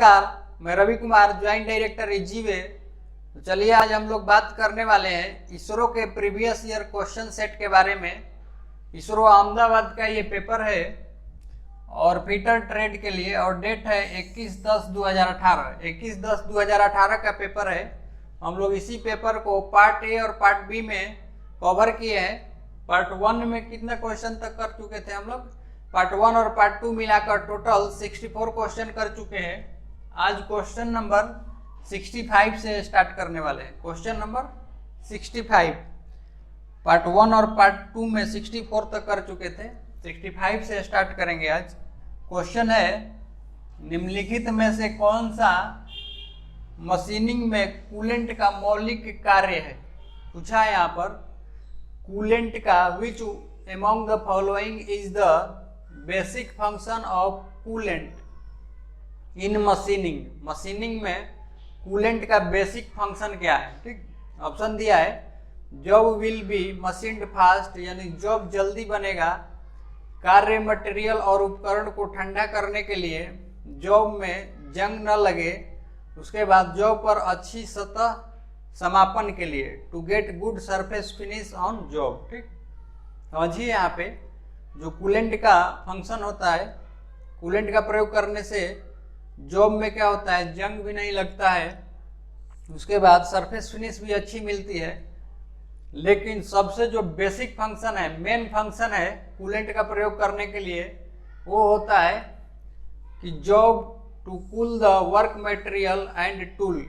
नमस्कार, मैं Ravi Kumar, joint director इजीवे। तो चलिए आज हम लोग बात करने वाले हैं इसरो के प्रीवियस ईयर क्वेश्चन सेट के बारे में। इसरो अहमदाबाद का ये पेपर है और फीटर ट्रेड के लिए, और डेट है 21/10/2018। 21/10/2018 का पेपर है। हम लोग इसी पेपर को पार्ट ए और पार्ट बी में कवर किए हैं। पार्ट 1 में कितना क्वेश्चन तक कर चुके थे हम लोग? पार्ट 1 और पार्ट 2 मिलाकर टोटल 64 क्वेश्चन कर चुके हैं। आज क्वेश्चन नंबर 65 से स्टार्ट करने वाले हैं। क्वेश्चन नंबर 65, पार्ट 1 और पार्ट 2 में 64 तक कर चुके थे, 65 से स्टार्ट करेंगे आज। क्वेश्चन है, निम्नलिखित में से कौन सा मशीनिंग में कूलेंट का मौलिक कार्य है? पूछा है यहाँ पर कूलेंट का विच among the following is the basic function of coolant in machining. Machining में कूलेंट का बेसिक फंक्शन क्या है? ठीक, ऑप्शन दिया है job will be machined fast, यानी जॉब जल्दी बनेगा। कार्य, मटेरियल और उपकरण को ठंडा करने के लिए, जॉब में जंग न लगे। उसके बाद जॉब पर अच्छी सतह समापन के लिए, to get good surface finish on job. ठीक, समझिए यहाँ पे जो कूलेंट का फंक्शन होता है, कूलेंट का प्रयोग करने से जॉब में क्या होता है, जंग भी नहीं लगता है, उसके बाद सरफेस फिनिश भी अच्छी मिलती है। लेकिन सबसे जो बेसिक फंक्शन है, मेन फंक्शन है कूलेंट का प्रयोग करने के लिए, वो होता है कि job to cool the work material and tool,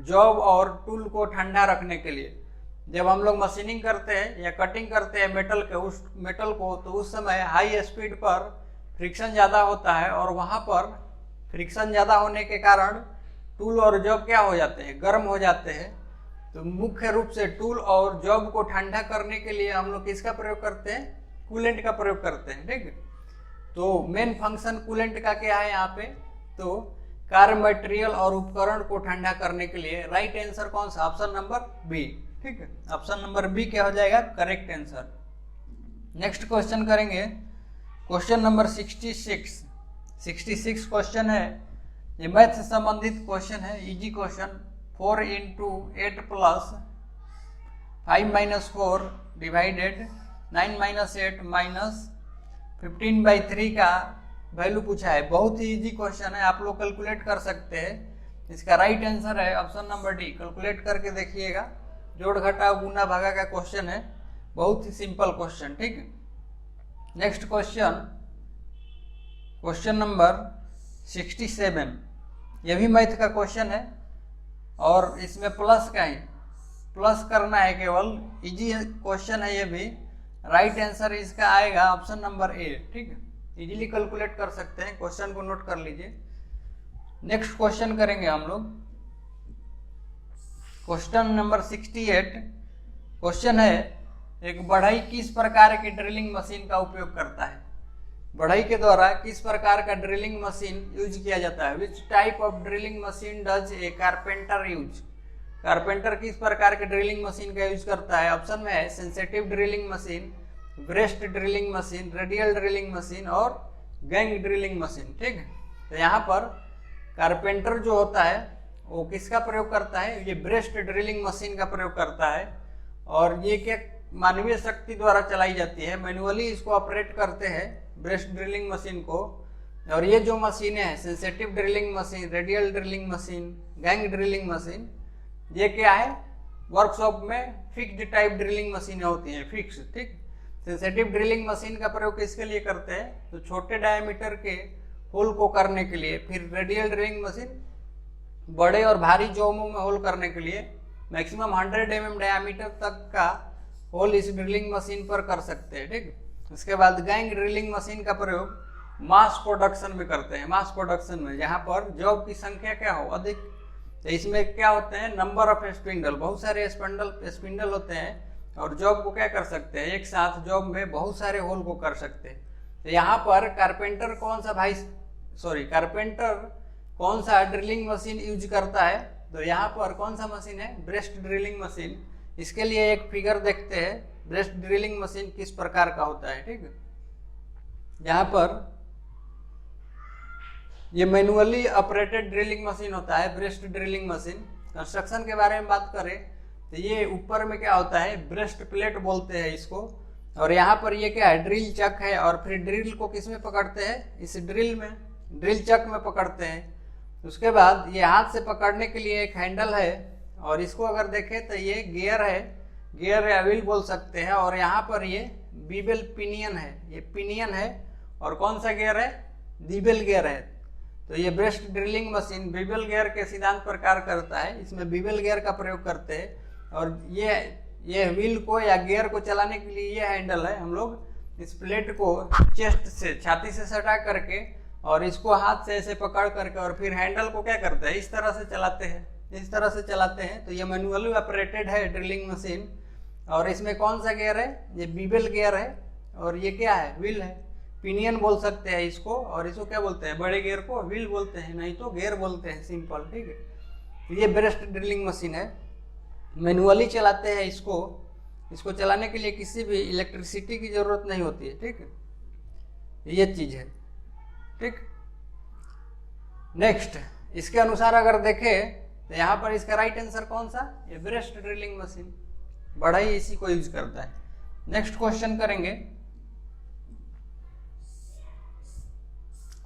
job और टूल को ठंडा रखने के लिए। जब हम लोग मशीनिंग करते हैं या कटिंग करते हैं मेटल के, उस मेटल को, तो उस समय हाई स्पीड पर फ्रिक्शन ज़्यादा होता है, और वहाँ पर फ्रिक्शन ज़्यादा होने के कारण टूल और जॉब क्या हो जाते हैं, गर्म हो जाते हैं। तो मुख्य रूप से टूल और जॉब को ठंडा करने के लिए हम लोग किसका प्रयोग करते हैं? कूलेंट का प्रयोग करते हैं। ठीक, तो मेन फंक्शन कूलेंट का क्या है यहाँ पे? तो कार्य, मटेरियल और उपकरण को ठंडा करने के लिए। राइट आंसर कौन सा? Option number B. ठीक है, ऑप्शन नंबर बी क्या हो जाएगा? Correct answer. नेक्स्ट क्वेश्चन करेंगे, क्वेश्चन नंबर 66। 66 क्वेश्चन है, ये मैथ से संबंधित क्वेश्चन है, इजी क्वेश्चन। 4 × 8 + 5 - 4 डिवाइडेड 9 - 8 - 15/3 का वैल्यू पूछा है। बहुत ही इजी क्वेश्चन है, आप लोग कैलकुलेट कर सकते हैं। इसका राइट आंसर है ऑप्शन नंबर डी। कैलकुलेट करके देखिएगा, जोड़ घटाव गुना भागा का क्वेश्चन है, बहुत ही सिंपल क्वेश्चन। ठीक, नेक्स्ट क्वेश्चन, क्वेश्चन नंबर 67। यह भी मैथ का क्वेश्चन है और इसमें प्लस का है, प्लस करना है केवल। इजी क्वेश्चन है ये भी। राइट आंसर इसका आएगा ऑप्शन नंबर ए। ठीक, इजीली कैलकुलेट कर सकते हैं, क्वेश्चन को नोट कर लीजिए। नेक्स्ट क्वेश्चन करेंगे हम लोग, क्वेश्चन नंबर 68। क्वेश्चन है, एक बढ़ई किस प्रकार की ड्रिलिंग मशीन का उपयोग करता है? बढ़ई के द्वारा किस प्रकार का ड्रिलिंग मशीन यूज किया जाता है? Which type of drilling machine does a carpenter use? Carpenter किस प्रकार के ड्रिलिंग मशीन का यूज करता है? ऑप्शन में है sensitive drilling machine, breast drilling machine, radial drilling machine और गैंग ड्रिलिंग मशीन। ठीक है, तो यहाँ पर कारपेंटर जो होता है वो किसका प्रयोग करता है? ये ब्रेस्ट ड्रिलिंग मशीन का प्रयोग करता है। और ये क्या मानवीय शक्ति द्वारा चलाई जाती है, मैनुअली इसको ऑपरेट करते हैं ब्रेस्ट ड्रिलिंग मशीन को। और ये जो मशीनें हैं, sensitive drilling machine, radial drilling machine, gang drilling machine, ये क्या है? वर्कशॉप में फिक्स्ड टाइप ड्रिलिंग मशीनें होती हैं, फिक्स। ठीक, सेंसिटिव ड्रिलिंग मशीन का प्रयोग किसके लिए करते हैं? तो छोटे डायमीटर के होल को करने के लिए। फिर रेडियल ड्रिलिंग मशीन बड़े और भारी जॉबों में होल करने के लिए, मैक्सिमम 100 mm डायमीटर तक का होल इस ड्रिलिंग मशीन पर कर सकते हैं। ठीक, उसके बाद गैंग ड्रिलिंग मशीन का प्रयोग मास प्रोडक्शन में करते हैं। मास प्रोडक्शन में जहाँ पर जॉब की संख्या क्या हो, अधिक, तो इसमें क्या होते हैं? नंबर ऑफ स्पिंडल, बहुत सारे स्पिंडल होते हैं, और जॉब को क्या कर सकते हैं? एक साथ जॉब में बहुत सारे होल को कर सकते हैं। तो यहाँ पर कारपेंटर कौन सा कारपेंटर कौन सा ड्रिलिंग मशीन यूज करता है? तो यहाँ पर कौन सा मशीन है? Breast drilling machine. इसके लिए एक फिगर देखते हैं, ब्रेस्ट ड्रिलिंग मशीन किस प्रकार का होता है। ठीक है, यहाँ पर ये मैनुअली ऑपरेटेड ड्रिलिंग मशीन होता है, ब्रेस्ट ड्रिलिंग मशीन। कंस्ट्रक्शन के बारे में बात करें तो ये ऊपर में क्या होता है, ब्रेस्ट प्लेट बोलते हैं इसको, और यहाँ पर ये क्या है, ड्रिल चक है, और फिर ड्रिल को किस में पकड़ते हैं, इस ड्रिल में, ड्रिल चक में पकड़ते हैं। उसके बाद ये हाथ से पकड़ने के लिए एक हैंडल है, और इसको अगर देखें तो ये गियर है, गियर या व्हील बोल सकते हैं, और यहाँ पर ये बीबल पिनियन है, ये पिनियन है, और कौन सा गियर है, बीबल गियर है। तो ये ब्रेस्ट ड्रिलिंग मशीन बीबल गियर के सिद्धांत पर कार्य करता है, इसमें बीबल गियर का प्रयोग करते हैं। और ये व्हील को या गियर को चलाने के लिए ये हैंडल है, हम लोग इस प्लेट को चेस्ट से, छाती से सटा करके और इसको हाथ से ऐसे पकड़ करके और फिर हैंडल को क्या करते हैं, इस तरह से चलाते हैं, इस तरह से चलाते हैं। तो ये मैनुअली ऑपरेटेड है ड्रिलिंग मशीन, और इसमें कौन सा गियर है, ये बीबल गियर है, और ये क्या है, व्हील है, पिनियन बोल सकते हैं इसको, और इसको क्या बोलते हैं, बड़े गियर को व्हील बोलते हैं, नहीं तो गियर बोलते हैं, सिंपल, ठीक है। ये ब्रेस्ट ड्रिलिंग मशीन है, मैनुअली चलाते हैं इसको चलाने के लिए किसी भी इलेक्ट्रिसिटी की जरूरत नहीं होती है, ठीक है, ये चीज है, ठीक। नेक्स्ट, इसके अनुसार अगर देखें तो यहाँ पर इसका राइट आंसर कौन सा, ये ब्रेस्ट ड्रिलिंग मशीन, बड़ा ही इसी को यूज करता है। नेक्स्ट क्वेश्चन करेंगे,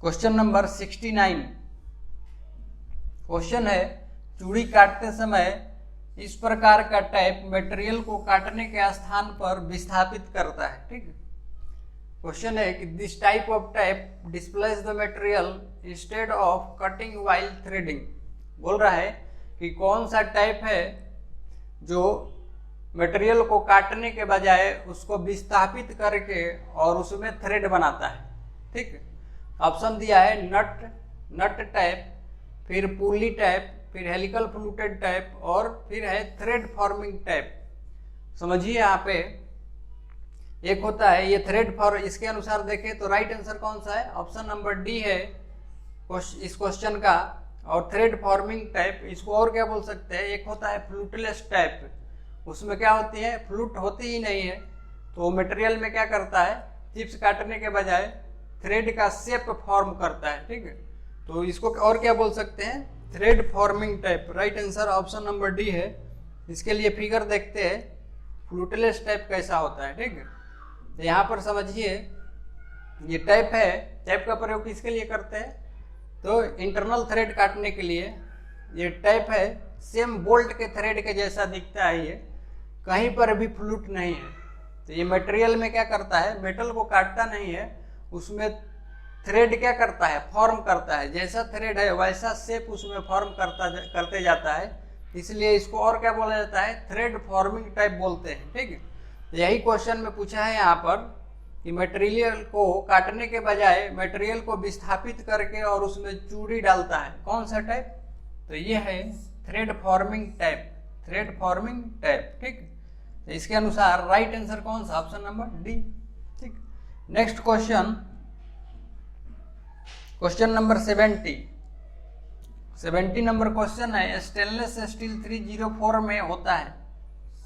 क्वेश्चन नंबर 69। क्वेश्चन है, चूड़ी काटते समय इस प्रकार का टैप मटेरियल को काटने के स्थान पर विस्थापित करता है, ठीक है। क्वेश्चन है कि this type of tap displace the material instead of cutting while threading. बोल रहा है कि कौन सा टैप है जो मटेरियल को काटने के बजाय उसको विस्थापित करके और उसमें थ्रेड बनाता है, ठीक है। ऑप्शन दिया है नट टैप, फिर पुली टैप, फिर हेलिकल फ्लूटेड टैप, और फिर है थ्रेड फॉर्मिंग टैप। समझिए यहाँ पे एक होता है ये थ्रेड फॉर, इसके अनुसार देखें तो राइट आंसर कौन सा है, ऑप्शन नंबर डी है इस क्वेश्चन का। और थ्रेड फॉर्मिंग टैप, इसको और क्या बोल सकते हैं, एक होता है फ्लूटलेस टैप, उसमें क्या होती है, फ्लूट होती ही नहीं है, तो मटेरियल में क्या करता है, चिप्स काटने के बजाय थ्रेड का शेप फॉर्म करता है, ठीक है। तो इसको और क्या बोल सकते हैं, thread forming type. Right answer option number D है। इसके लिए फिगर देखते हैं फ्लूटलेस टाइप कैसा होता है, ठीक है। तो यहाँ पर समझिए ये टाइप है, टाइप का प्रयोग किसके लिए करते हैं, तो इंटरनल थ्रेड काटने के लिए। ये टाइप है, सेम बोल्ट के थ्रेड के जैसा दिखता है, ये कहीं पर भी फ्लूट नहीं है। तो ये मटेरियल में क्या करता है, मेटल को काटता नहीं है, उसमें थ्रेड क्या करता है, फॉर्म करता है, जैसा थ्रेड है वैसा शेप उसमें फॉर्म करते जाता है, इसलिए इसको और क्या बोला जाता है, थ्रेड फॉर्मिंग टाइप बोलते हैं, ठीक है। यही क्वेश्चन में पूछा है यहाँ पर कि मटेरियल को काटने के बजाय मटेरियल को विस्थापित करके और उसमें चूड़ी डालता है, कौन सा टाइप, तो ये है thread forming type, thread forming type, ठीक। तो इसके अनुसार राइट आंसर कौन सा, ऑप्शन नंबर डी, ठीक। Next question, question number 70 number question है, स्टेनलेस स्टील 304 में होता है,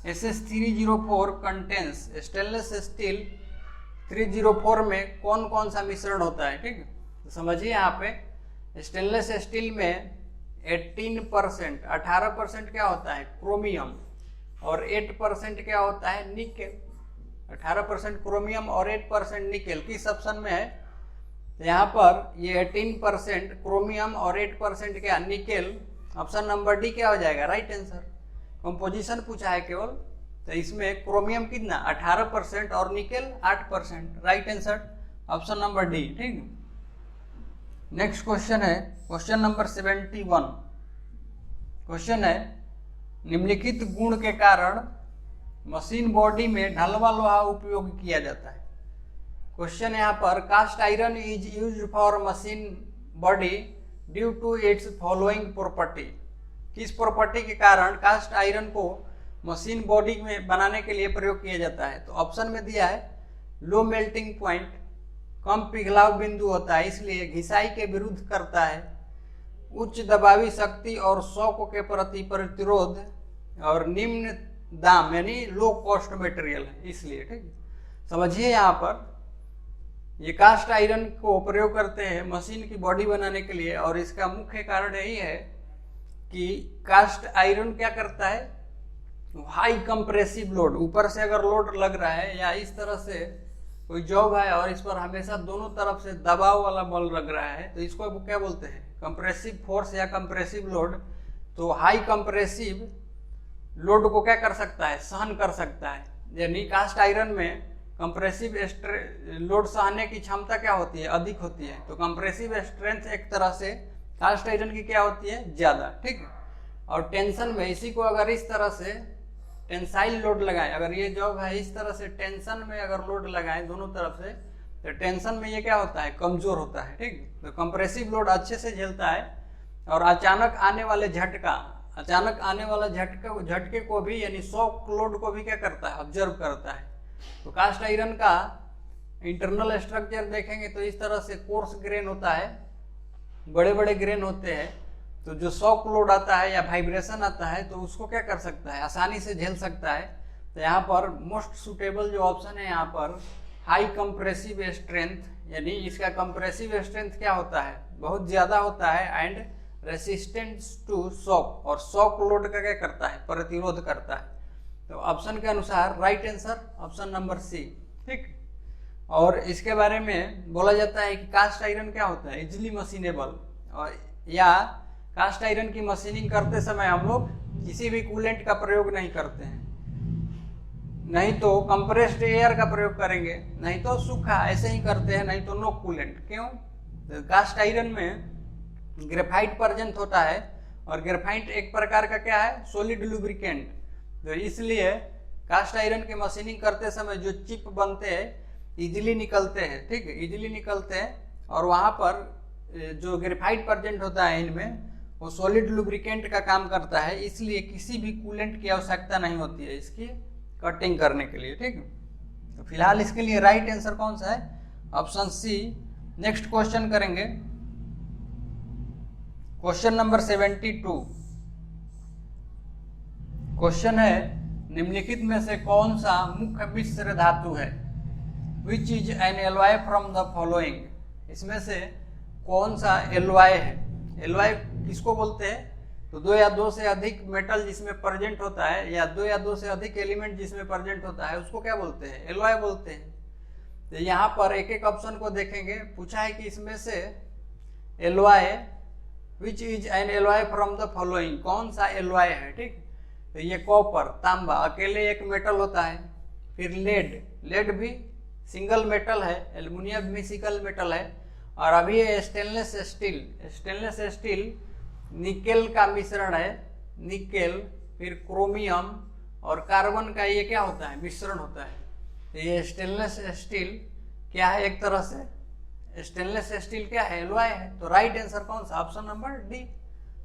SS304 कंटेन्स, स्टेनलेस स्टील 304 में कौन कौन सा मिश्रण होता है, ठीक है। तो समझिए यहाँ पे स्टेनलेस स्टील में 18%, 18% क्या होता है, क्रोमियम, और 8% क्या होता है, निकेल। 18% क्रोमियम और 8% निकेल, किस ऑप्शन में है, यहाँ पर ये 18% क्रोमियम और 8% क्या, निकेल। ऑप्शन नंबर डी क्या हो जाएगा, राइट आंसर। कंपोजिशन पूछा है केवल, तो इसमें क्रोमियम कितना 18% और nickel 8%, right answer option number D, ठीक। नेक्स्ट क्वेश्चन है क्वेश्चन नंबर 71। क्वेश्चन है, निम्नलिखित गुण के कारण मशीन बॉडी में ढलवा लोहा उपयोग किया जाता है। क्वेश्चन यहाँ पर, cast iron is used for machine body due to its following property. किस प्रॉपर्टी के कारण कास्ट आयरन को मशीन बॉडी में बनाने के लिए प्रयोग किया जाता है, तो ऑप्शन में दिया है लो मेल्टिंग पॉइंट, कम पिघलाव बिंदु होता है इसलिए घिसाई के विरुद्ध करता है, उच्च दबावी शक्ति और शॉक के प्रति प्रतिरोध, और निम्न दाम यानी लो कॉस्ट मटेरियल है इसलिए, ठीक है। समझिए यहाँ पर ये कास्ट आयरन को प्रयोग करते हैं मशीन की बॉडी बनाने के लिए, और इसका मुख्य कारण यही है कि कास्ट आयरन क्या करता है, हाई कंप्रेसिव लोड, ऊपर से अगर लोड लग रहा है या इस तरह से कोई जॉब है और इस पर हमेशा दोनों तरफ से दबाव वाला बल लग रहा है, तो इसको क्या बोलते हैं, कंप्रेसिव फोर्स या कंप्रेसिव लोड। तो हाई कंप्रेसिव लोड को क्या कर सकता है, सहन कर सकता है। यानी कास्ट आयरन में कंप्रेसिव लोड सहने की क्षमता क्या होती है, अधिक होती है। तो कंप्रेसिव स्ट्रेंथ एक तरह से कास्ट आयरन की क्या होती है, ज्यादा, ठीक है। और टेंशन में इसी को अगर इस तरह से टेंसाइल लोड लगाए, अगर ये जॉब है इस तरह से टेंशन में अगर लोड लगाए दोनों तरफ से, तो टेंशन में ये क्या होता है, कमजोर होता है, ठीक। तो कंप्रेसिव लोड अच्छे से झेलता है, और अचानक आने वाले झटके को भी, यानी शॉक लोड को भी क्या करता है, ऑब्जर्व करता है। तो कास्ट आयरन का इंटरनल स्ट्रक्चर देखेंगे तो इस तरह से कोर्स ग्रेन होता है, बड़े बड़े ग्रेन होते हैं। तो जो शॉक लोड आता है या वाइब्रेशन आता है तो उसको क्या कर सकता है, आसानी से झेल सकता है। तो यहाँ पर मोस्ट सुटेबल जो ऑप्शन है यहाँ पर हाई कंप्रेसिव स्ट्रेंथ, यानी इसका कंप्रेसिव स्ट्रेंथ क्या होता है, बहुत ज्यादा होता है, एंड रेसिस्टेंस टू शॉक, और शॉक लोड का क्या करता है, प्रतिरोध करता है। तो ऑप्शन के अनुसार right answer option number C, ठीक। और इसके बारे में बोला जाता है कि कास्ट आयरन क्या होता है, इजिली मशीनेबल, और या कास्ट आयरन की मशीनिंग करते समय हम लोग किसी भी कूलेंट का प्रयोग नहीं करते हैं, नहीं तो कंप्रेस्ड एयर का प्रयोग करेंगे, नहीं तो सूखा ऐसे ही करते हैं, नहीं तो नो कूलेंट। क्यों, तो कास्ट आयरन में ग्रेफाइट प्रेजेंट होता है, और ग्रेफाइट एक प्रकार का क्या है, सॉलिड लुब्रिकेंट। तो इसलिए कास्ट आयरन की मशीनिंग करते समय जो चिप बनते हैं इजीली निकलते हैं, ठीक है, इजीली निकलते हैं। और वहां पर जो ग्रेफाइट प्रेजेंट होता है इनमें, वो सॉलिड लुब्रिकेंट का काम करता है, इसलिए किसी भी कूलेंट की आवश्यकता नहीं होती है इसकी कटिंग करने के लिए, ठीक। तो फिलहाल इसके लिए राइट आंसर कौन सा है, ऑप्शन सी। नेक्स्ट क्वेश्चन करेंगे, क्वेश्चन नंबर 72। क्वेश्चन है, निम्नलिखित में से कौन सा मुख्य मिश्र धातु है, which is an alloy from the following. इसमें से कौन सा एलॉय है, एलॉय किसको बोलते हैं, तो दो या दो से अधिक मेटल जिसमें प्रेजेंट होता है, या दो या दो से अधिक एलिमेंट जिसमें प्रेजेंट होता है, उसको क्या बोलते हैं, एलॉय बोलते हैं। तो यहाँ पर एक एक ऑप्शन को देखेंगे, पूछा है कि इसमें से alloy which is an alloy from the following, कौन सा एलॉय है, ठीक। तो ये कॉपर, तांबा अकेले एक मेटल होता है। फिर लेड भी सिंगल मेटल है, एल्युमिनियम भी सिंगल मेटल है। और अभी ये स्टेनलेस स्टील निकेल का मिश्रण है, निकेल, फिर क्रोमियम और कार्बन का ये क्या होता है, मिश्रण होता है। तो ये स्टेनलेस स्टील क्या है, एक तरह से स्टेनलेस स्टील क्या है, एलॉय है। तो राइट आंसर कौन सा, ऑप्शन नंबर डी।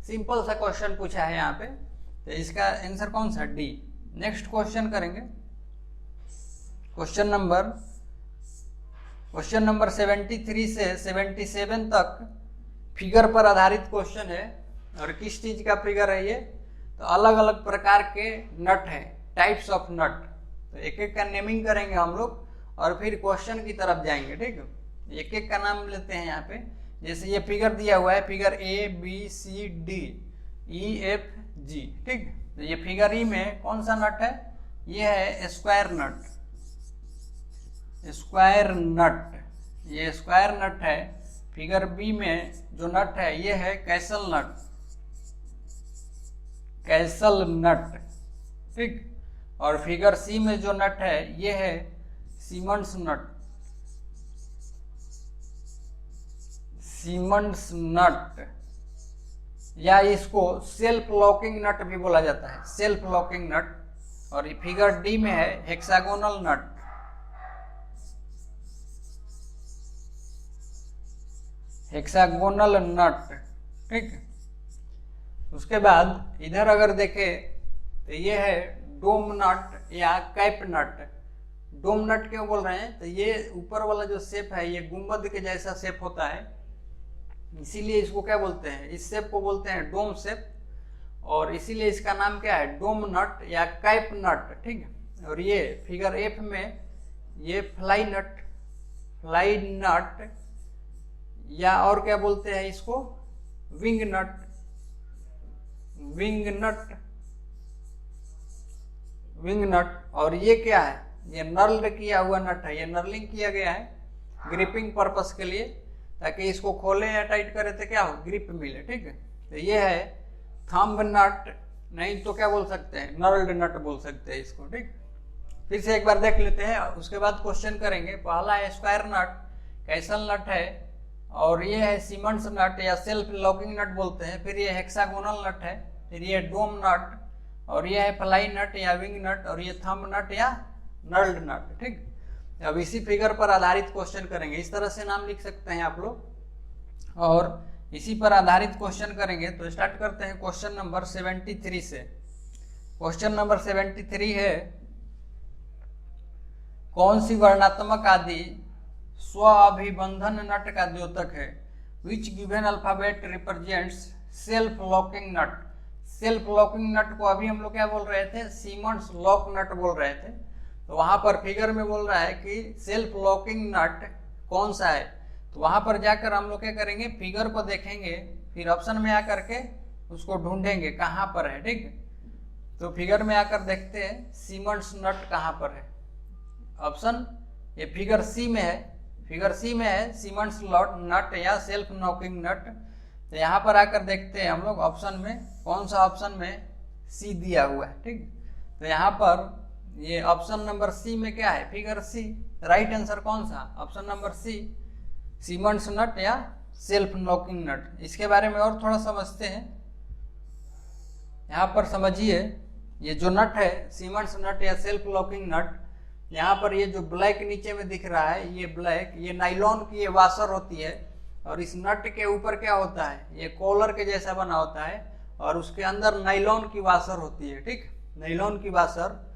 सिंपल सा क्वेश्चन पूछा है यहाँ पे, तो इसका आंसर कौन सा, डी। नेक्स्ट क्वेश्चन करेंगे, क्वेश्चन नंबर 73 से 77 तक फिगर पर आधारित क्वेश्चन है। और किस चीज का फिगर है ये, तो अलग अलग प्रकार के नट है, टाइप्स ऑफ नट। तो एक एक का नेमिंग करेंगे हम लोग, और फिर क्वेश्चन की तरफ जाएंगे, ठीक है। एक एक का नाम लेते हैं यहाँ पे। जैसे ये फिगर दिया हुआ है, फिगर ABCD EF G, ठीक। तो ये फिगर ई में कौन सा नट है, ये है स्क्वायर नट, ये स्क्वायर नट है। फिगर बी में जो नट है ये है कैसल नट, ठीक। और फिगर सी में जो नट है ये है सीमंड्स नट, या इसको सेल्फ लॉकिंग नट भी बोला जाता है, सेल्फ लॉकिंग नट। और फिगर डी में है हेक्सागोनल नट, ठीक। उसके बाद इधर अगर देखें तो ये है डोम नट या कैप नट। डोम नट क्यों बोल रहे हैं, तो ये ऊपर वाला जो शेप है ये गुंबद के जैसा शेप होता है, इसीलिए इसको क्या बोलते हैं, इस शेप को बोलते हैं डोम शेप। और इसीलिए इसका नाम क्या है, डोम नट या कैप नट, ठीक है। और ये फिगर एफ में ये फ्लाई फ्लाई नट, या और क्या बोलते हैं इसको, विंग नट, विंग नट, विंग नट। और ये क्या है, ये नर्ल्ड किया हुआ नट है, ये नर्लिंग किया गया है ग्रिपिंग पर्पस के लिए, ताकि इसको खोले या टाइट करे तो क्या हो, ग्रिप मिले, ठीक है। तो ये है थंब नट, नहीं तो क्या बोल सकते हैं, नर्ल्ड नट बोल सकते हैं इसको, ठीक। फिर से एक बार देख लेते हैं, उसके बाद क्वेश्चन करेंगे। पहला है स्क्वायर नट, कैसल नट है, और ये है सीमेंट्स नट या सेल्फ लॉकिंग नट बोलते हैं। फिर ये हेक्सागोनल नट है, फिर ये डोम नट, और ये है फ्लाई नट या विंग नट, और ये थंब नट या नर्ल्ड नट, ठीक। अब इसी फिगर पर आधारित क्वेश्चन करेंगे, इस तरह से नाम लिख सकते हैं आप लोग, और इसी पर आधारित क्वेश्चन करेंगे। तो स्टार्ट करते हैं क्वेश्चन नंबर 73 से। क्वेश्चन नंबर 73 है, कौन सी वर्णात्मक आदि स्व अभिबंधन नट का द्योतक है? Which given alphabet represents self locking nut. Self locking nut को अभी हम लोग क्या बोल रहे थे, सीमेंट्स लॉक नट बोल रहे थे। तो वहां पर फिगर में बोल रहा है कि सेल्फ लॉकिंग नट कौन सा है। तो वहां पर जाकर हम लोग क्या करेंगे, फिगर को देखेंगे, फिर ऑप्शन में आकर के उसको ढूंढेंगे कहाँ पर है, ठीक। तो फिगर में आकर देखते हैं सीमेंट्स नट कहाँ पर है। ऑप्शन ये फिगर सी में है, फिगर सी में है सीमेंट्स लॉट नट या सेल्फ लॉकिंग नट। तो यहाँ पर आकर देखते हैं हम लोग ऑप्शन में कौन सा ऑप्शन में सी दिया हुआ है, ठीक। तो यहाँ पर ये ऑप्शन नंबर सी में क्या है, फिगर सी। राइट आंसर कौन सा, ऑप्शन नंबर सी, सीमेंट्स नट या सेल्फ लॉकिंग नट। इसके बारे में और थोड़ा समझते हैं। यहाँ पर समझिए, ये जो नट है सीमेंट्स नट या सेल्फ लॉकिंग नट, यहाँ पर ये जो ब्लैक नीचे में दिख रहा है, ये ब्लैक, ये नाइलॉन की ये वाशर होती है, और इस नट के ऊपर क्या होता है, ये कॉलर के जैसा बना होता है, और उसके अंदर नाइलॉन की वाशर होती है, ठीक। नाइलॉन की वाशर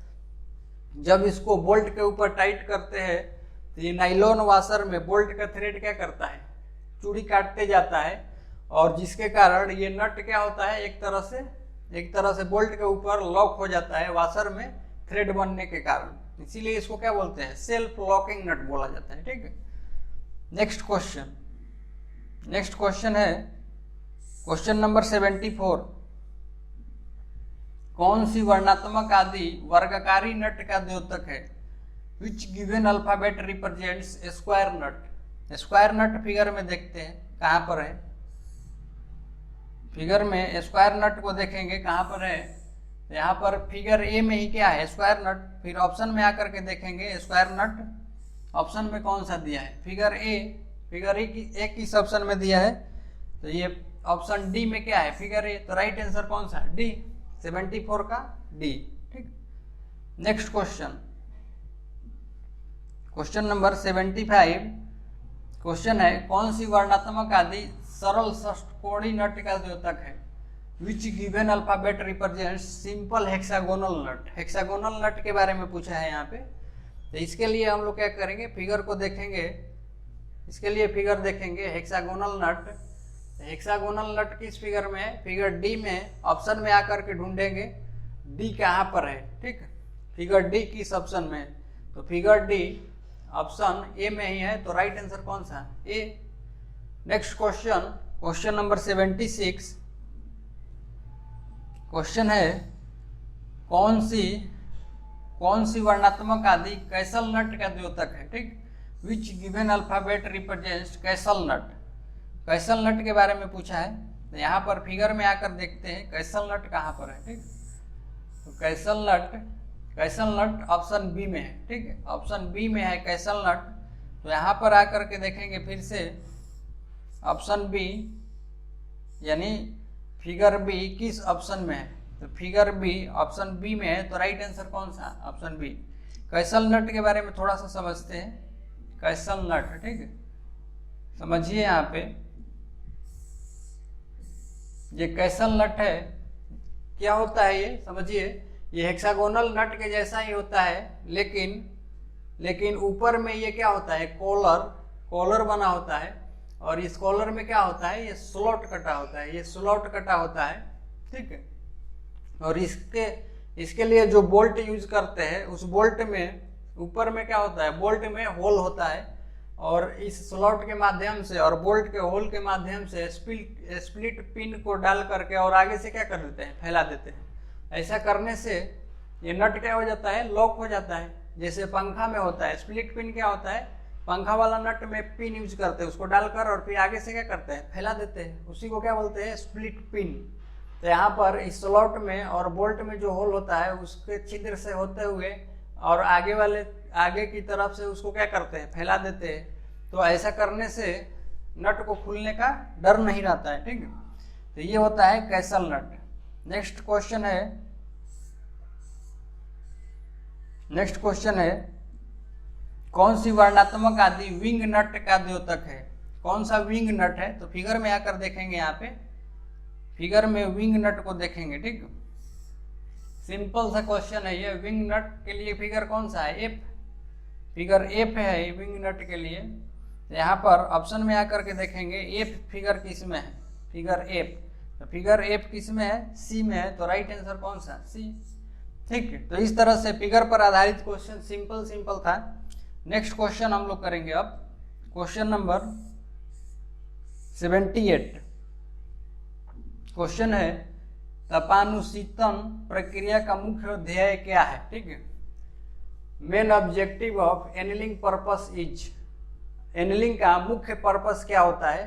जब इसको बोल्ट के ऊपर टाइट करते हैं, तो ये नाइलॉन वाशर में बोल्ट का थ्रेड क्या करता है, चूड़ी काटते जाता है, और जिसके कारण ये नट क्या होता है, एक तरह से बोल्ट के ऊपर लॉक हो जाता है वाशर में थ्रेड बनने के कारण। इसीलिए इसको क्या बोलते हैं, सेल्फ लॉकिंग नट बोला जाता है, ठीक है। नेक्स्ट क्वेश्चन है क्वेश्चन नंबर 74। कौन सी वर्णात्मक आदि वर्गकारी नट का द्योतक है? Which given alphabet represents square nut. Square nut figure में देखते हैं कहाँ पर है, फिगर में स्क्वायर नट को देखेंगे कहाँ पर है। यहाँ पर फिगर ए में ही क्या है, स्क्वायर नट। फिर ऑप्शन में आकर के देखेंगे स्क्वायर नट ऑप्शन में कौन सा दिया है, फिगर ए किस ऑप्शन में दिया है, तो ये ऑप्शन डी में क्या है, फिगर ए। तो राइट आंसर कौन सा है, डी, 74 का डी, ठीक। Next question number 75। क्वेश्चन है, कौन सी वर्णात्मक आदि सरल षष्ठकोणीय नट का द्योतक है? Which given alphabet represents simple hexagonal nut. Hexagonal nut के बारे में पूछा है यहाँ पे। तो इसके लिए हम लोग क्या करेंगे, फिगर को देखेंगे, इसके लिए फिगर देखेंगे हेक्सागोनल नट। हेक्सागोनल नट किस फिगर में है, फिगर डी में। ऑप्शन में आकर के ढूंढेंगे डी कहाँ पर है, ठीक। फिगर डी किस ऑप्शन में है, तो फिगर डी ऑप्शन ए में ही है। तो राइट आंसर कौन सा, A. Next question number 76। Question है, कौन सी वर्णात्मक आदि कैसल नट का द्योतक है, ठीक। विच गिवन अल्फाबेट रिप्रेजेंट्स कैसल नट। कैसल नट के बारे में पूछा है। तो यहाँ पर फिगर में आकर देखते हैं कैसल नट कहाँ पर है, ठीक। तो कैसल नट ऑप्शन बी में है, ठीक है। ऑप्शन बी में है कैसल नट। तो यहाँ पर आकर के देखेंगे फिर से ऑप्शन बी, यानी फिगर बी किस ऑप्शन में है, तो फिगर बी ऑप्शन बी में है। तो राइट आंसर कौन सा, ऑप्शन बी। कैसल नट के बारे में थोड़ा सा समझते हैं। कैसल नट, ठीक है, समझिए यहाँ पे ये कैसल नट है, क्या होता है ये समझिए। ये हेक्सागोनल नट के जैसा ही होता है, लेकिन ऊपर में ये क्या होता है, कॉलर बना होता है, और इस कॉलर में क्या होता है, ये स्लॉट कटा होता है, ये स्लॉट कटा होता है, ठीक है। और इसके लिए जो बोल्ट यूज करते हैं, उस बोल्ट में ऊपर में क्या होता है, बोल्ट में होल होता है, और इस स्लॉट के माध्यम से और बोल्ट के होल के माध्यम से स्प्लिट पिन को डाल करके और आगे से क्या कर देते हैं, फैला देते हैं। ऐसा करने से ये नट क्या हो जाता है, लॉक हो जाता है। जैसे पंखा में होता है, स्प्लिट पिन क्या होता है, पंखा वाला नट में पिन यूज करते हैं, उसको डालकर और फिर आगे से क्या करते हैं, फैला देते हैं, उसी को क्या बोलते हैं, स्प्लिट पिन। तो यहाँ पर इस स्लॉट में और बोल्ट में जो होल होता है उसके छिद्र से होते हुए और आगे की तरफ से उसको क्या करते हैं, फैला देते हैं। तो ऐसा करने से नट को खुलने का डर नहीं रहता है, ठीक है। तो ये होता है कैसल नट। नेक्स्ट क्वेश्चन है कौन सी वर्णात्मक आदि विंग नट का द्योतक है। कौन सा विंग नट है, तो फिगर में आकर देखेंगे। यहाँ पे फिगर में विंग नट को देखेंगे, ठीक। सिंपल सा क्वेश्चन है ये। विंग नट के लिए फिगर कौन सा है, एफ। फिगर एफ है विंग नट के लिए। यहाँ पर ऑप्शन में आकर के देखेंगे एफ फिगर किस में है, फिगर एफ। तो फिगर एफ किस में है, सी में है। तो राइट आंसर कौन सा, सी, ठीक है। तो इस तरह से फिगर पर आधारित क्वेश्चन सिंपल था। नेक्स्ट क्वेश्चन हम लोग करेंगे अब क्वेश्चन नंबर 78। क्वेश्चन है तपानुशीतन प्रक्रिया का मुख्य ध्येय क्या है, ठीक है। Main objective of annealing purpose is. Annealing का मुख्य पर्पस क्या होता है,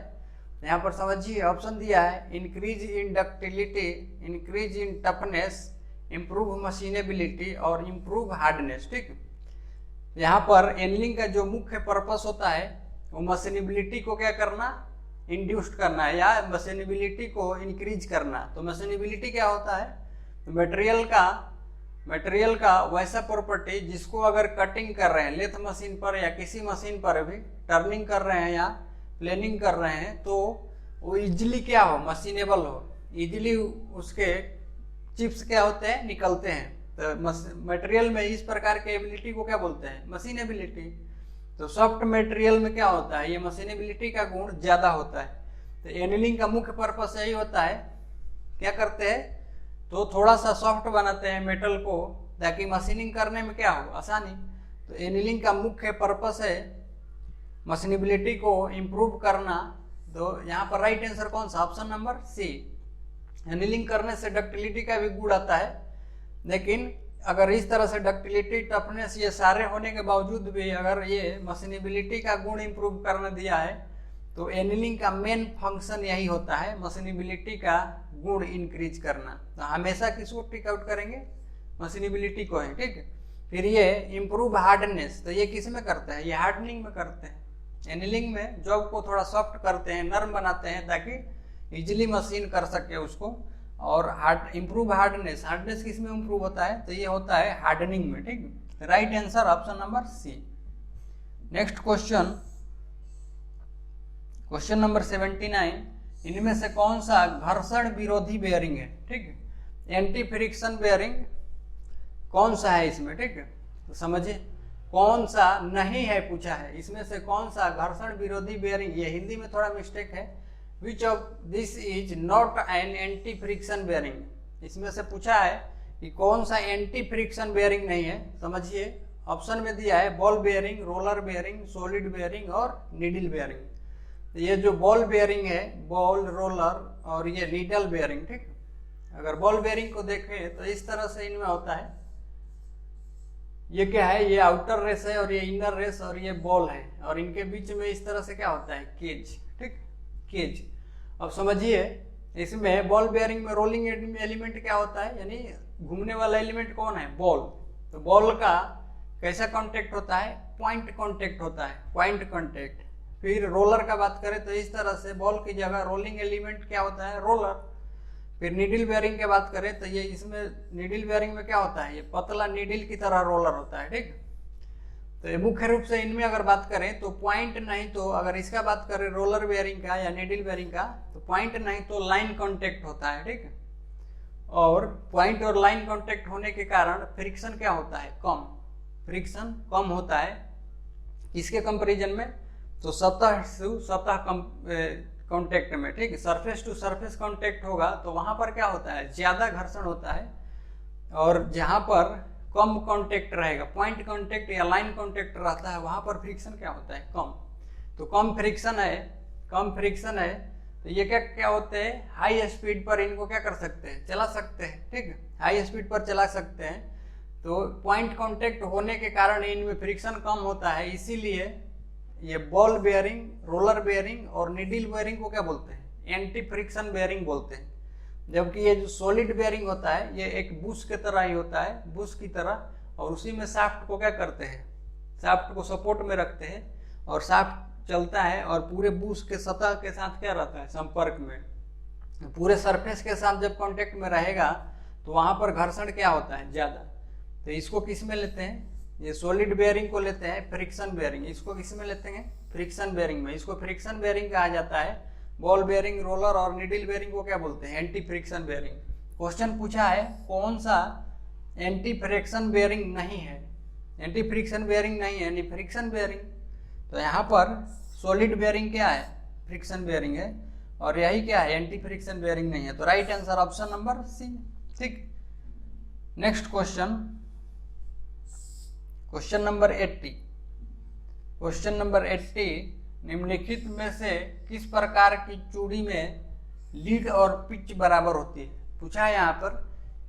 यहाँ पर समझिए। ऑप्शन दिया है increase in ductility, increase in toughness, improve machinability और इम्प्रूव हार्डनेस, ठीक। यहाँ पर एनीलिंग का जो मुख्य पर्पस होता है वो मशीनेबिलिटी को क्या करना, इंड्यूस्ड करना है या मशीनेबिलिटी को इंक्रीज करना। तो मशीनेबिलिटी क्या होता है, मटेरियल का वैसा प्रॉपर्टी जिसको अगर कटिंग कर रहे हैं लेथ मशीन पर या किसी मशीन पर भी टर्निंग कर रहे हैं या प्लेनिंग कर रहे हैं, तो वो इजीली क्या हो, मशीनेबल हो, इजीली उसके चिप्स क्या होते हैं, निकलते हैं। तो मटेरियल में इस प्रकार के एबिलिटी को क्या बोलते हैं, मशीनेबिलिटी। तो सॉफ्ट मटेरियल में क्या होता है, ये मशीनेबिलिटी का गुण ज्यादा होता है। तो एनीलिंग का मुख्य पर्पस यही होता है, क्या करते हैं, तो थोड़ा सा सॉफ्ट बनाते हैं मेटल को ताकि मशीनिंग करने में क्या हो, आसानी। तो एनीलिंग का मुख्य पर्पस है मशीनेबिलिटी को इम्प्रूव करना। तो यहाँ पर राइट आंसर कौन सा, ऑप्शन नंबर सी। एनीलिंग करने से डक्टिलिटी का भी गुण आता है, लेकिन अगर इस तरह से डक्टिलिटी, टफनेस ये सारे होने के बावजूद भी अगर ये मशीनेबिलिटी का गुण इम्प्रूव करने दिया है, तो एनीलिंग का मेन फंक्शन यही होता है, मशीनेबिलिटी का गुण इंक्रीज करना। तो हमेशा किसको टिक आउट करेंगे, मशीनेबिलिटी को है, ठीक है। फिर ये इम्प्रूव हार्डनेस, तो ये किस में करते हैं, ये हार्डनिंग में करते हैं। एनीलिंग में जॉब को थोड़ा सॉफ्ट करते हैं, नर्म बनाते हैं ताकि इजिली मशीन कर सके उसको। और इम्प्रूव हार्डनेस, हार्डनेस किस में इम्प्रूव होता है, तो ये होता है हार्डनिंग में, ठीक। Right answer option number C. Next question number 79। इनमें से कौन सा घर्षण विरोधी बेयरिंग है, ठीक है। एंटी फ्रिक्शन बेयरिंग कौन सा है इसमें, ठीक है। तो समझिए कौन सा नहीं है पूछा है, इसमें से कौन सा घर्षण विरोधी बेयरिंग, ये हिंदी में थोड़ा मिस्टेक है। Which of this is not an anti friction bearing? इसमें से पूछा है कि कौन सा एंटी फ्रिक्शन बेयरिंग नहीं है। समझिए ऑप्शन में दिया है ball bearing, roller bearing, solid bearing और नीडल बेयरिंग। तो ये जो बॉल बेयरिंग है, बॉल, रोलर और ये नीडल बेयरिंग, ठीक। अगर बॉल बेयरिंग को देखें तो इस तरह से इनमें होता है, ये क्या है, ये आउटर रेस है और ये इनर रेस और ये बॉल है, और इनके बीच में इस तरह से क्या होता है, केज, ठीक, केज। अब समझिए इसमें बॉल बेयरिंग में रोलिंग एलिमेंट क्या होता है, यानी घूमने वाला एलिमेंट कौन है, बॉल। तो बॉल का कैसा कांटेक्ट होता है, पॉइंट कांटेक्ट होता है, पॉइंट कांटेक्ट। फिर रोलर का बात करें तो इस तरह से बॉल की जगह रोलिंग एलिमेंट क्या होता है, रोलर। फिर नीडल बेयरिंग की बात करें तो ये इसमें नीडल बेयरिंग में क्या होता है, ये पतला नीडल की तरह रोलर होता है, ठीक। तो ये मुख्य रूप से इनमें अगर बात करें तो पॉइंट नहीं, तो अगर इसका बात करें रोलर बेयरिंग का या नीडल बेयरिंग का, तो पॉइंट नहीं तो लाइन कांटेक्ट होता है, ठीक है। और पॉइंट और लाइन कांटेक्ट होने के कारण फ्रिक्शन क्या होता है, कम, फ्रिक्शन कम होता है। किसके कंपैरिजन में, तो सतह से सतह कांटेक्ट में, ठीक है। सरफेस टू सरफेस कांटेक्ट होगा तो वहां पर क्या होता है, ज्यादा घर्षण होता है। और जहां पर कम कांटेक्ट रहेगा, पॉइंट कांटेक्ट या लाइन कांटेक्ट रहता है, वहां पर फ्रिक्शन क्या होता है, कम। तो कम फ्रिक्शन है तो ये क्या क्या होते हैं, हाई स्पीड पर इनको क्या कर सकते हैं, चला सकते हैं, ठीक है, हाई स्पीड पर चला सकते हैं। तो पॉइंट कांटेक्ट होने के कारण इनमें फ्रिक्शन कम होता है, इसीलिए ये बॉल बेयरिंग, रोलर बेयरिंग और नीडल बेयरिंग को क्या बोलते हैं, एंटी फ्रिक्शन बेयरिंग बोलते हैं। जबकि ये जो सॉलिड बेयरिंग होता है ये एक बुश की तरह ही होता है, बुश की तरह, और उसी में शाफ्ट को क्या करते हैं, शाफ्ट को सपोर्ट में रखते हैं और शाफ्ट चलता है और पूरे बुश के सतह के साथ क्या रहता है, संपर्क में। पूरे सरफेस के साथ जब कांटेक्ट में रहेगा तो वहां पर घर्षण क्या होता है, ज्यादा। तो इसको किस में लेते हैं, ये सॉलिड बेयरिंग को लेते हैं फ्रिक्शन बेयरिंग, इसको किस में लेते हैं, फ्रिक्शन बेयरिंग में। इसको फ्रिक्शन बेयरिंग कहा जाता है। बॉल बेयरिंग, रोलर और नीडल बेयरिंग को क्या बोलते हैं, एंटी फ्रिक्शन बेयरिंग। क्वेश्चन पूछा है कौन सा एंटी फ्रिक्शन बेयरिंग नहीं है, एंटी फ्रिक्शन बेयरिंग नहीं है, यानी फ्रिक्शन बेयरिंग। तो यहाँ पर सॉलिड बेयरिंग क्या है, फ्रिक्शन बेयरिंग है, और यही क्या है, एंटी फ्रिक्शन बेयरिंग नहीं है। तो right answer option number C, ठीक। Next question number 80। Question number 80, निम्नलिखित में से किस प्रकार की चूड़ी में लीड और पिच बराबर होती है। पूछा है यहाँ पर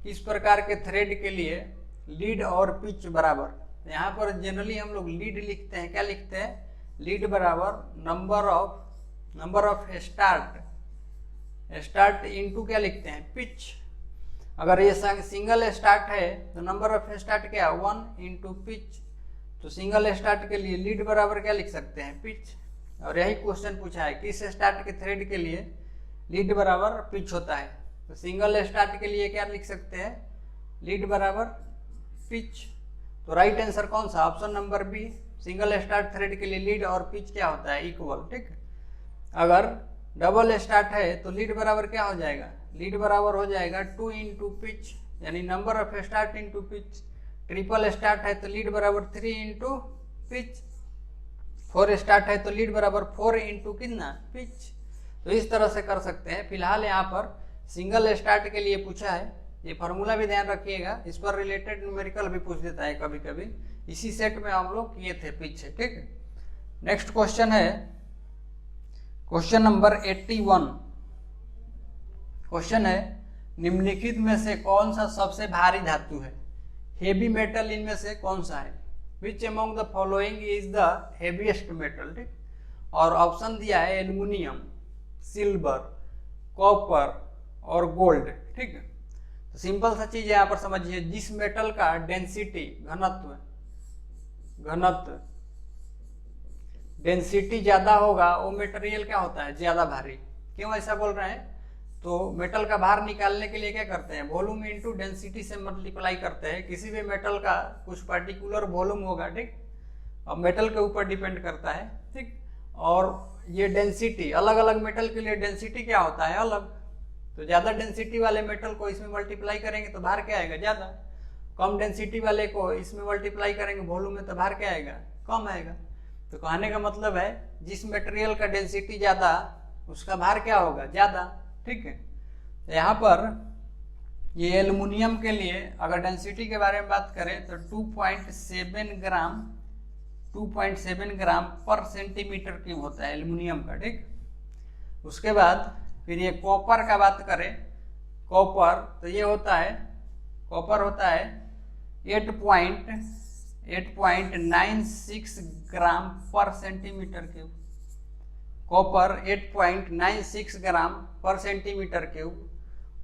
किस प्रकार के थ्रेड के लिए लीड और पिच बराबर। यहाँ पर जनरली हम लोग लीड लिखते हैं, क्या लिखते हैं, लीड बराबर नंबर ऑफ स्टार्ट इनटू क्या लिखते हैं, पिच। अगर ये सिंगल स्टार्ट है तो नंबर ऑफ स्टार्ट क्या, 1 इंटू पिच। तो सिंगल स्टार्ट के लिए लीड बराबर क्या लिख सकते हैं, पिच। और यही क्वेश्चन पूछा है किस स्टार्ट के थ्रेड के लिए लीड बराबर पिच होता है। तो सिंगल स्टार्ट के लिए क्या लिख सकते हैं, लीड बराबर पिच। तो राइट आंसर कौन सा, option number B, single start thread के लिए लीड और पिच क्या होता है, इक्वल, ठीक। अगर डबल स्टार्ट है तो लीड बराबर क्या हो जाएगा, लीड बराबर हो जाएगा 2 इंटू पिच, यानी number of start into pitch. Triple start है तो लीड बराबर 3 इंटू पिच। 4 स्टार्ट है तो लीड बराबर 4 इंटू कितना, पिच। तो इस तरह से कर सकते हैं। फिलहाल यहाँ पर सिंगल स्टार्ट के लिए पूछा है, ये फार्मूला भी ध्यान रखिएगा, इस पर रिलेटेड न्यूमेरिकल भी पूछ देता है कभी कभी, इसी सेट में हम लोग किए थे पीछे, ठीक। नेक्स्ट क्वेश्चन है क्वेश्चन नंबर 81। क्वेश्चन है निम्नलिखित में से कौन सा सबसे भारी धातु है, हेवी मेटल इनमें से कौन सा है, which among the following is the heaviest metal, ठीक। और ऑप्शन दिया है एल्युमिनियम, सिल्वर, कॉपर और गोल्ड, ठीक है। तो सिंपल सा चीज यहाँ पर समझिए, जिस मेटल का डेंसिटी, डेंसिटी ज्यादा होगा वो मटेरियल क्या होता है, ज्यादा भारी। क्यों ऐसा बोल रहे हैं, तो मेटल का भार निकालने के लिए क्या करते हैं, वॉल्यूम इंटू डेंसिटी से मल्टीप्लाई करते हैं। किसी भी मेटल का कुछ पर्टिकुलर वॉल्यूम होगा, ठीक, अब मेटल के ऊपर डिपेंड करता है, ठीक। और ये डेंसिटी, अलग अलग मेटल के लिए डेंसिटी क्या होता है, अलग। तो ज्यादा डेंसिटी वाले मेटल को इसमें मल्टीप्लाई करेंगे तो भार क्या आएगा, ज्यादा। कम डेंसिटी वाले को इसमें मल्टीप्लाई करेंगे वॉल्यूम में तो भार क्या आएगा, कम आएगा। तो कहने का मतलब है जिस मटेरियल का डेंसिटी ज्यादा उसका भार क्या होगा, ज्यादा, ठीक है। तो यहाँ पर ये एल्युमिनियम के लिए अगर डेंसिटी के बारे में बात करें तो 2.7 ग्राम पर सेंटीमीटर क्यूब होता है एल्युमिनियम का, ठीक। उसके बाद फिर ये कॉपर का बात करें, कॉपर तो ये होता है, कॉपर होता है 8.96 ग्राम पर सेंटीमीटर क्यूब। कॉपर 8.96 ग्राम पर सेंटीमीटर क्यूब।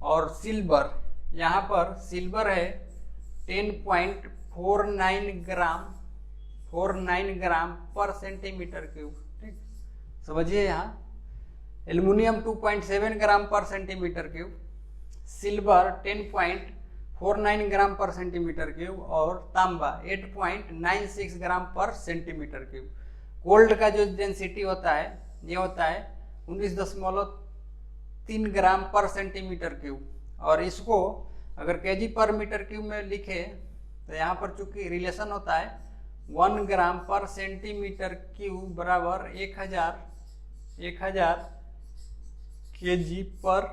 और सिल्वर, यहाँ पर सिल्वर है 10.49 ग्राम पर सेंटीमीटर क्यूब, ठीक। समझिए यहाँ एल्युमिनियम 2.7 ग्राम पर सेंटीमीटर क्यूब, सिल्वर 10.49 ग्राम पर सेंटीमीटर क्यूब और तांबा 8.96 ग्राम पर सेंटीमीटर क्यूब। गोल्ड का जो डेंसिटी होता है ये होता है 19.3 ग्राम पर सेंटीमीटर क्यूब। और इसको अगर केजी पर मीटर क्यूब में लिखे तो यहाँ पर चूंकि रिलेशन होता है 1 ग्राम पर सेंटीमीटर क्यूब बराबर 1000 केजी पर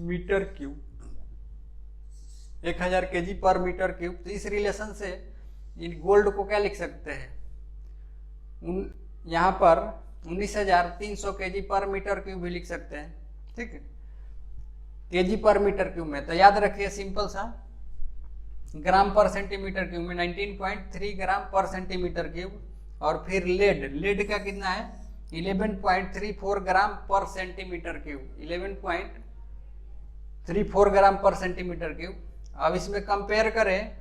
मीटर क्यूब, 1000 केजी पर मीटर क्यूब। तो इस रिलेशन से इन गोल्ड को क्या लिख सकते हैं, यहाँ पर 19,300 kg पर मीटर क्यूब भी लिख सकते हैं, ठीक है, kg पर मीटर क्यूब में। तो याद रखिए सिंपल सा, ग्राम पर सेंटीमीटर क्यूब में 19.3 ग्राम पर सेंटीमीटर क्यूब। और फिर लेड का कितना है 11.34 ग्राम पर सेंटीमीटर क्यूब, 11.34 ग्राम पर सेंटीमीटर क्यूब। अब इसमें कंपेयर करें,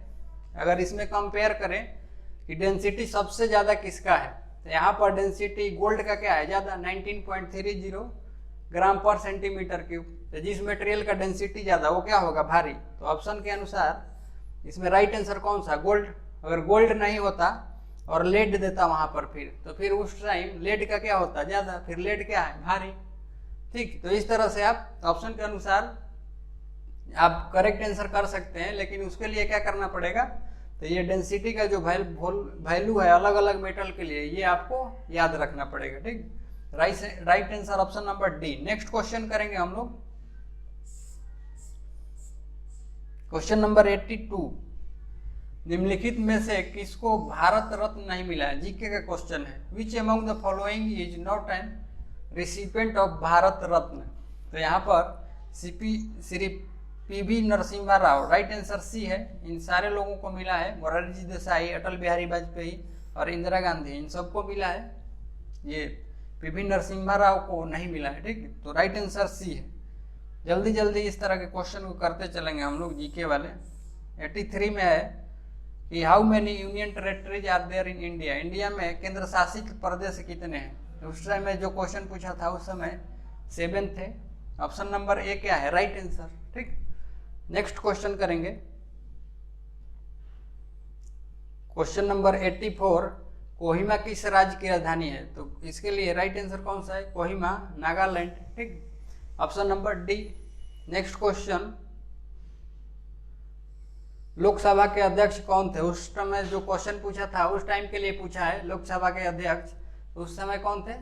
अगर इसमें कंपेयर करें कि डेंसिटी सबसे ज्यादा किसका है, तो यहाँ पर डेंसिटी गोल्ड का क्या है ज्यादा 19.30 ग्राम पर सेंटीमीटर क्यूब। तो जिस मटेरियल का डेंसिटी ज्यादा वो क्या होगा भारी। तो ऑप्शन के अनुसार इसमें राइट आंसर कौन सा गोल्ड। अगर गोल्ड नहीं होता और लेड देता वहां पर तो फिर उस टाइम लेड का क्या होता ज्यादा, फिर लेड क्या है भारी, ठीक। तो इस तरह से आप ऑप्शन के अनुसार आप करेक्ट आंसर कर सकते हैं, लेकिन उसके लिए क्या करना पड़ेगा, तो ये डेंसिटी का जो वैल्यू है अलग अलग मेटल के लिए ये आपको याद रखना पड़ेगा, ठीक। Right answer option number D. Next question करेंगे हम लोग, क्वेश्चन नंबर 82। निम्नलिखित में से किसको भारत रत्न नहीं मिला है, जीके का क्वेश्चन है। Which among the following is not an recipient of Bharat Ratna. तो यहाँ पर Shri PV Narasimha Rao, right answer C है। इन सारे लोगों को मिला है, मोरारजी देसाई, अटल बिहारी वाजपेयी और इंदिरा गांधी, इन सबको मिला है, ये पीवी नरसिम्हा राव को नहीं मिला है, ठीक। तो राइट आंसर सी है। जल्दी जल्दी इस तरह के क्वेश्चन को करते चलेंगे हम लोग जीके वाले। 83 में है कि how many union territories are there in India. India में केंद्र शासित प्रदेश कितने हैं। उस टाइम में जो क्वेश्चन पूछा था उस समय 7 थे। ऑप्शन नंबर ए क्या है राइट आंसर, ठीक। नेक्स्ट क्वेश्चन करेंगे, क्वेश्चन नंबर 84। कोहिमा किस राज्य की राजधानी है। तो इसके लिए राइट आंसर कौन सा है, कोहिमा नागालैंड, ठीक। Option number D. Next question, Lok Sabha के अध्यक्ष कौन थे। उस समय जो क्वेश्चन पूछा था उस टाइम के लिए पूछा है, लोकसभा के अध्यक्ष उस समय कौन थे,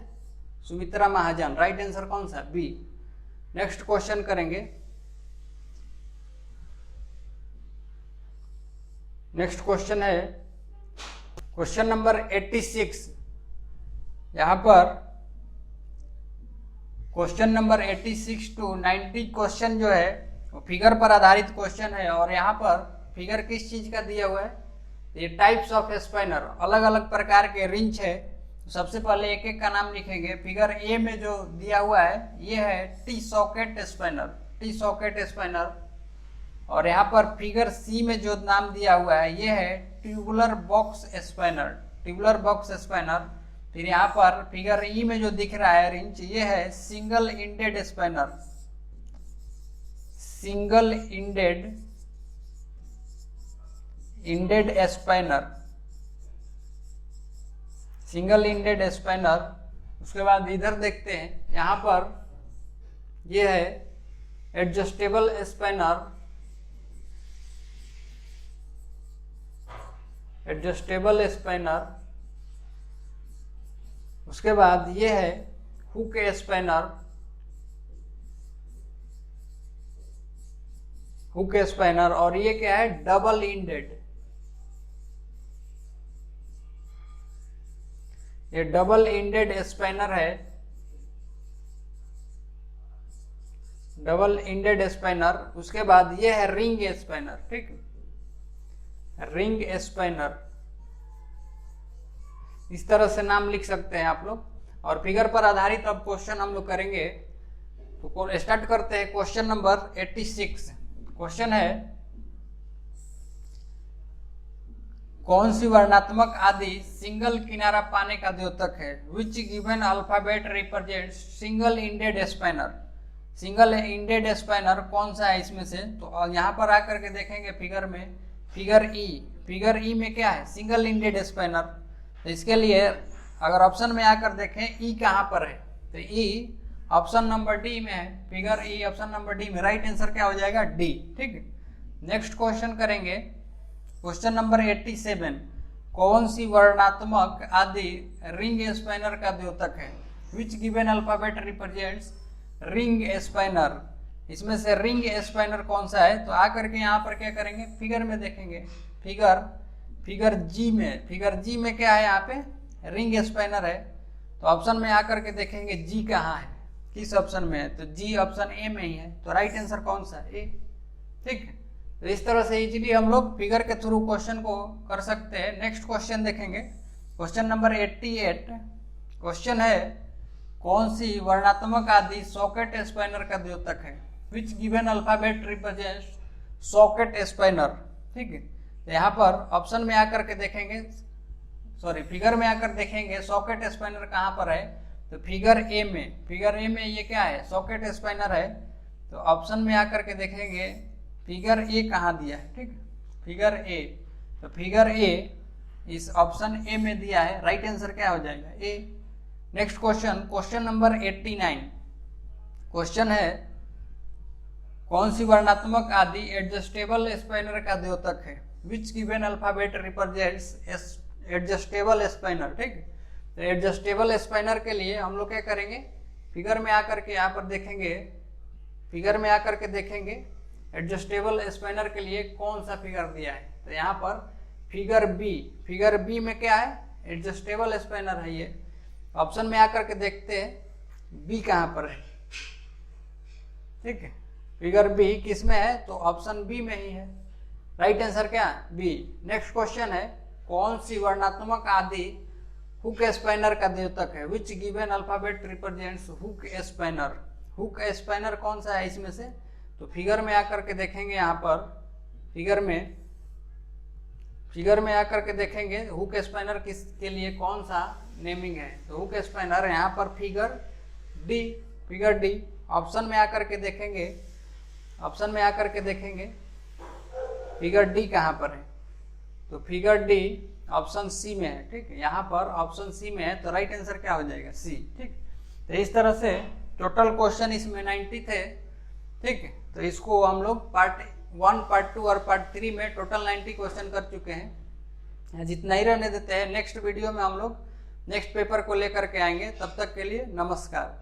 सुमित्रा महाजन, राइट आंसर कौन सा बी। नेक्स्ट क्वेश्चन करेंगे, नेक्स्ट क्वेश्चन है क्वेश्चन नंबर 86। यहां पर क्वेश्चन नंबर 86 to 90 क्वेश्चन जो है वो फिगर पर आधारित क्वेश्चन है। और यहाँ पर फिगर किस चीज का दिया हुआ है, ये टाइप्स ऑफ स्पाइनर, अलग अलग प्रकार के रिंच है। तो सबसे पहले एक एक का नाम लिखेंगे। फिगर ए में जो दिया हुआ है ये है टी सॉकेट स्पाइनर, टी सॉकेट स्पाइनर। और यहाँ पर फिगर सी में जो नाम दिया हुआ है ये है ट्यूबुलर बॉक्स स्पाइनर, ट्यूबुलर बॉक्स स्पाइनर। फिर यहाँ पर फिगर ई में जो दिख रहा है रिंच ये है single ended spanner, single ended spanner, single ended spanner. उसके बाद इधर देखते हैं, यहाँ पर ये है एडजस्टेबल स्पाइनर, एडजस्टेबल स्पाइनर। उसके बाद ये है हुक स्पाइनर, हुक स्पाइनर। और ये क्या है डबल इंडेड, ये डबल इंडेड स्पाइनर है, डबल इंडेड स्पाइनर। उसके बाद ये है रिंग स्पाइनर, ठीक, रिंग स्पाइनर। इस तरह से नाम लिख सकते हैं आप लोग। और फिगर पर आधारित अब क्वेश्चन हम लोग करेंगे। तो स्टार्ट करते हैं क्वेश्चन नंबर 86। क्वेश्चन है कौन सी वर्णात्मक आदि सिंगल किनारा पाने का द्योतक है। Which given alphabet represent single ended spanner. Single ended spanner कौन सा है इसमें से। तो यहाँ पर आकर के देखेंगे फिगर में, फिगर ई, फिगर ई में क्या है सिंगल इंडेड स्पाइनर। तो इसके लिए अगर ऑप्शन में आकर देखें ई कहाँ पर है, तो ई ऑप्शन नंबर डी में है, figure E option number D में। राइट आंसर क्या हो जाएगा डी, ठीक। नेक्स्ट क्वेश्चन करेंगे क्वेश्चन नंबर 87। कौन सी वर्णात्मक आदि रिंग स्पाइनर का द्योतक है। Which given alphabet represents ring स्पाइनर। इसमें से रिंग स्पाइनर कौन सा है। तो आकर के यहाँ पर क्या करेंगे फिगर में देखेंगे, फिगर जी में, फिगर जी में क्या है यहाँ पे रिंग स्पाइनर है। तो ऑप्शन में आकर के देखेंगे जी कहाँ है, किस ऑप्शन में है, तो जी ऑप्शन ए में ही है, तो राइट आंसर कौन सा है, ए। ठीक है, तो इस तरह से इजीली हम लोग फिगर के थ्रू क्वेश्चन को कर सकते हैं। नेक्स्ट क्वेश्चन देखेंगे, क्वेश्चन नंबर 88। क्वेश्चन है कौन सी वर्णात्मक आदि सॉकेट स्पाइनर का द्योतक है, which given alphabet represents socket स्पाइनर। ठीक है, तो यहाँ पर ऑप्शन में आकर के देखेंगे, सॉरी फिगर में आकर देखेंगे सॉकेट स्पाइनर कहाँ पर है, तो फिगर ए में, फिगर ए में ये क्या है, सॉकेट स्पाइनर है। तो ऑप्शन में आकर के देखेंगे फिगर ए कहाँ दिया है, ठीक, फिगर ए, तो फिगर ए इस ऑप्शन ए में दिया है, राइट आंसर क्या हो जाएगा, A. Next question, question number 89। Question है कौन सी वर्णात्मक आदि एडजस्टेबल स्पाइनर का द्योतक है, which given alphabet represents adjustable स्पाइनर। ठीक, तो एडजस्टेबल स्पाइनर के लिए हम लोग क्या करेंगे, फिगर में आकर के यहाँ पर देखेंगे, फिगर में आकर के देखेंगे एडजस्टेबल स्पाइनर के लिए कौन सा फिगर दिया है, तो यहाँ पर फिगर बी, फिगर बी में क्या है, एडजस्टेबल स्पाइनर है ये। ऑप्शन में आकर के देखते हैं बी कहाँ पर है। ठीक है, फिगर बी किस में है, तो ऑप्शन बी में ही है, राइट आंसर क्या, बी। नेक्स्ट क्वेश्चन है कौन सी वर्णात्मक आदि हुक स्पाइनर का द्योतक है, which given alphabet represents hook spanner. Hook spanner कौन सा है इसमें से, तो फिगर में आकर के देखेंगे, यहाँ पर फिगर में आकर के देखेंगे हुक स्पाइनर किस के लिए कौन सा नेमिंग है, तो हुक स्पाइनर यहाँ पर figure D, figure D. Option में आकर के देखेंगे, ऑप्शन में आकर के देखेंगे फिगर डी कहाँ पर है, तो फिगर डी ऑप्शन सी में है। ठीक है, यहाँ पर ऑप्शन सी में है, तो राइट आंसर क्या हो जाएगा, सी। ठीक, तो इस तरह से टोटल क्वेश्चन इसमें 90 थे। ठीक है, तो इसको हम लोग पार्ट 1, पार्ट 2 और पार्ट 3 में टोटल 90 क्वेश्चन कर चुके हैं। जितना ही रहने देते हैं, नेक्स्ट वीडियो में हम लोग नेक्स्ट पेपर को लेकर के आएंगे। तब तक के लिए नमस्कार।